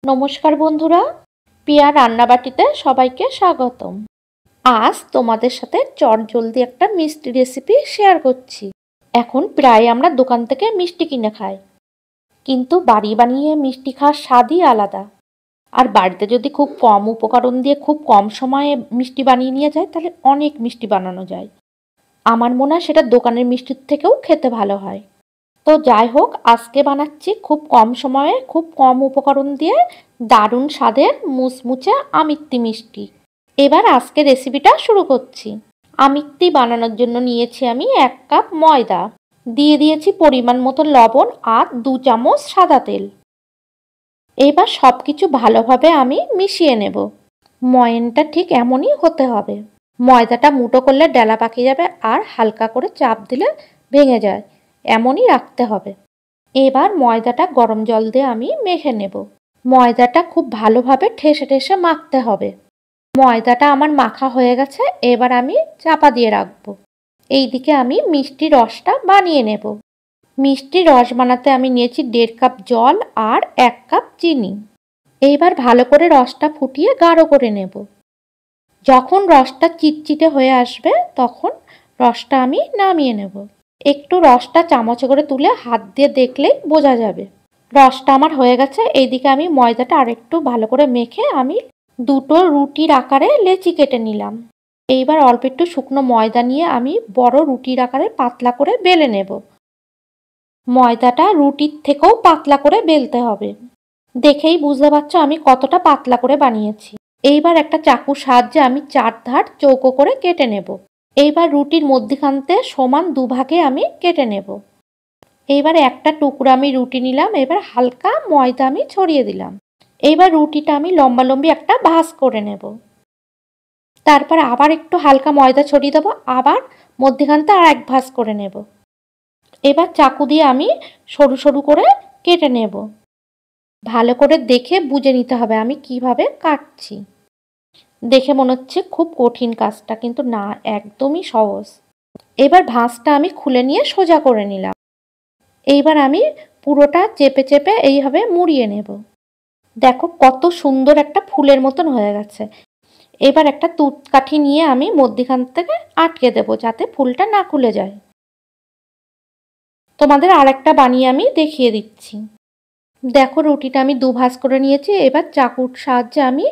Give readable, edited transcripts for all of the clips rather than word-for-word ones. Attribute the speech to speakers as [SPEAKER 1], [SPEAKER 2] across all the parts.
[SPEAKER 1] নমস্কার বন্ধুরা, পিয়া রান্নাবাটিতে সবাইকে স্বাগতম। আজ তোমাদের সাথে চটজলদি একটা মিষ্টি রেসিপি শেয়ার করছি। এখন প্রায় আমরা দোকান থেকে মিষ্টি কিনে খাই, কিন্তু বাড়ি বানিয়ে মিষ্টি খাওয়ার স্বাদই আলাদা। আর বাড়িতে যদি খুব কম উপকরণ দিয়ে খুব কম সময়ে মিষ্টি বানিয়ে নিয়ে যায়, তাহলে অনেক মিষ্টি বানানো যায়। আমার মনে হয় সেটা দোকানের মিষ্টির থেকেও খেতে ভালো হয়। তো যাই হোক, আজকে বানাচ্ছি খুব কম সময়ে খুব কম উপকরণ দিয়ে দারুণ স্বাদের মুচমুচে আমিত্তি মিষ্টি। এবার আজকে রেসিপিটা শুরু করছি। আমিত্তি বানানোর জন্য নিয়েছি আমি 1 কাপ ময়দা, দিয়ে দিয়েছি পরিমাণ মতো লবণ আর 2 চামচ সাদা তেল। এবার সব কিছু ভালোভাবে আমি মিশিয়ে নেব। ময়ানটা ঠিক এমনই হতে হবে। ময়দাটা মুঠো করলে ডেলা পাকিয়ে যাবে, আর হালকা করে চাপ দিলে ভেঙে যায়, এমনই রাখতে হবে। এবার ময়দাটা গরম জল দিয়ে আমি মেখে নেব। ময়দাটা খুব ভালোভাবে ঠেসে ঠেসে মাখতে হবে। ময়দাটা আমার মাখা হয়ে গেছে, এবার আমি চাপা দিয়ে রাখবো। এইদিকে আমি মিষ্টি রসটা বানিয়ে নেব। মিষ্টি রস বানাতে আমি নিয়েছি 1.5 কাপ জল আর 1 কাপ চিনি। এইবার ভালো করে রসটা ফুটিয়ে গাঢ় করে নেব। যখন রসটা চিটচিটে হয়ে আসবে, তখন রসটা আমি নামিয়ে নেব। একটু রসটা চামচে করে তুলে হাত দিয়ে দেখলেই বোঝা যাবে রসটা আমার হয়ে গেছে। এইদিকে আমি ময়দাটা আরেকটু ভালো করে মেখে আমি 2টো রুটির আকারে লেচি কেটে নিলাম। এইবার অল্প একটু শুকনো ময়দা নিয়ে আমি বড় রুটির আকারে পাতলা করে বেলে নেব। ময়দাটা রুটির থেকেও পাতলা করে বেলতে হবে। দেখেই বুঝতে পারছো আমি কতটা পাতলা করে বানিয়েছি। এইবার একটা চাকুর সাহায্যে আমি 4 ধার চৌকো করে কেটে নেব। এইবার রুটির মধ্যখানতে সমান 2 ভাগে আমি কেটে নেব। এইবার একটা টুকরো আমি রুটি নিলাম, এবার হালকা ময়দা আমি ছড়িয়ে দিলাম। এইবার রুটিটা আমি লম্বালম্বি একটা ভাঁজ করে নেব। তারপর আবার একটু হালকা ময়দা ছড়িয়ে দেবো, আবার মধ্যখানতে আর এক ভাঁজ করে নেব। এবার চাকু দিয়ে আমি সরু সরু করে কেটে নেব। ভালো করে দেখে বুঝে নিতে হবে আমি কিভাবে কাটছি। দেখে মনে হচ্ছে খুব কঠিন কাজটা, কিন্তু না, একদমই সহজ। এবার ভাঁজটা আমি খুলে নিয়ে সোজা করে নিলাম। এইবার আমি পুরোটা চেপে চেপে এইভাবে মুড়িয়ে নেব। দেখো কত সুন্দর একটা ফুলের মতন হয়ে গেছে। এবার একটা তুঁতকাঠি নিয়ে আমি মধ্যখান থেকে আটকে দেব, যাতে ফুলটা না খুলে যায়। তোমাদের আরেকটা বানিয়ে আমি দেখিয়ে দিচ্ছি। দেখো রুটিটা আমি 2 ভাঁজ করে নিয়েছি। এবার চাকুর সাহায্যে আমি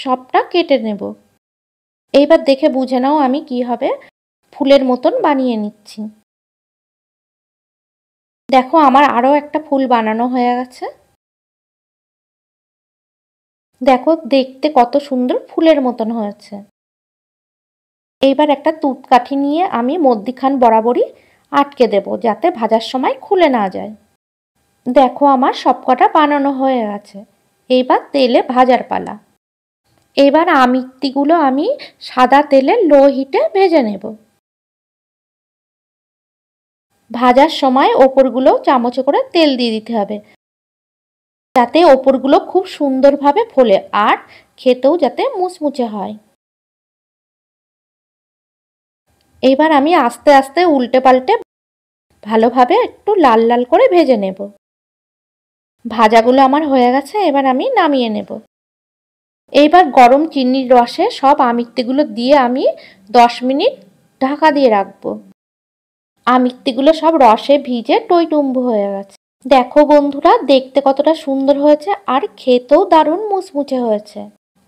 [SPEAKER 1] সবটা কেটে নেব। এইবার দেখে বুঝে নাও আমি কিভাবে ফুলের মতন বানিয়ে নিচ্ছি। দেখো আমার আরও একটা ফুল বানানো হয়ে গেছে। দেখো দেখতে কত সুন্দর ফুলের মতন হয়েছে। এইবার একটা তুঁতকাঠি নিয়ে আমি মধ্যিখান বরাবরই আটকে দেব, যাতে ভাজার সময় খুলে না যায়। দেখো আমার সবকটা বানানো হয়ে গেছে। এইবার তেলে ভাজার পালা। এবার আমিত্তিগুলো আমি সাদা তেলে লো হিটে ভেজে নেব। ভাজার সময় ওপরগুলো চামচে করে তেল দিয়ে দিতে হবে, যাতে ওপরগুলো খুব সুন্দরভাবে ফোলে আর খেতেও যাতে মুচমুচে হয়। এবার আমি আস্তে আস্তে উল্টে পাল্টে ভালোভাবে একটু লাল লাল করে ভেজে নেব। ভাজাগুলো আমার হয়ে গেছে, এবার আমি নামিয়ে নেব। এইবার গরম চিনির রসে সব আমিত্তিগুলো দিয়ে আমি 10 মিনিট ঢাকা দিয়ে রাখবো। আমিত্তিগুলো সব রসে ভিজে টইটুম্বু হয়ে গেছে। দেখো বন্ধুরা, দেখতে কতটা সুন্দর হয়েছে আর খেতেও দারুণ মুচমুচে হয়েছে।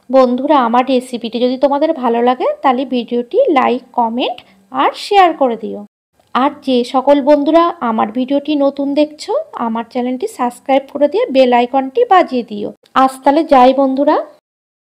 [SPEAKER 1] বন্ধুরা, আমার রেসিপিটি যদি তোমাদের ভালো লাগে, তাহলে ভিডিওটি লাইক, কমেন্ট আর শেয়ার করে দিও। আর যে সকল বন্ধুরা আমার ভিডিওটি নতুন দেখছো, আমার চ্যানেলটি সাবস্ক্রাইব করে দিয়ে বেল আইকনটি বাজিয়ে দিও। আজ তাহলে যাই বন্ধুরা।